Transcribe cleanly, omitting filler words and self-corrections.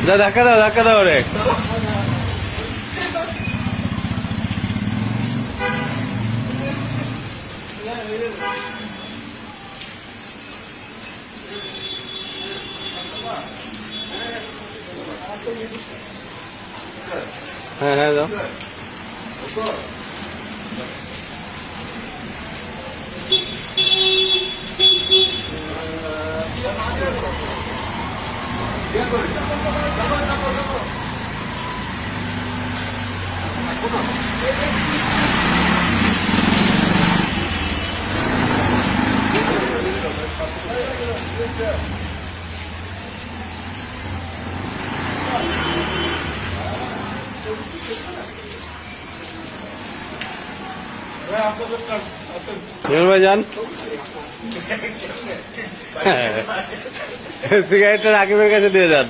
যা ধাক্কা দাও রে। হ্যাঁ হ্যাঁ যাও। ভাইজান সিগারেটটা রাকিবের কাছে দিয়ে যান।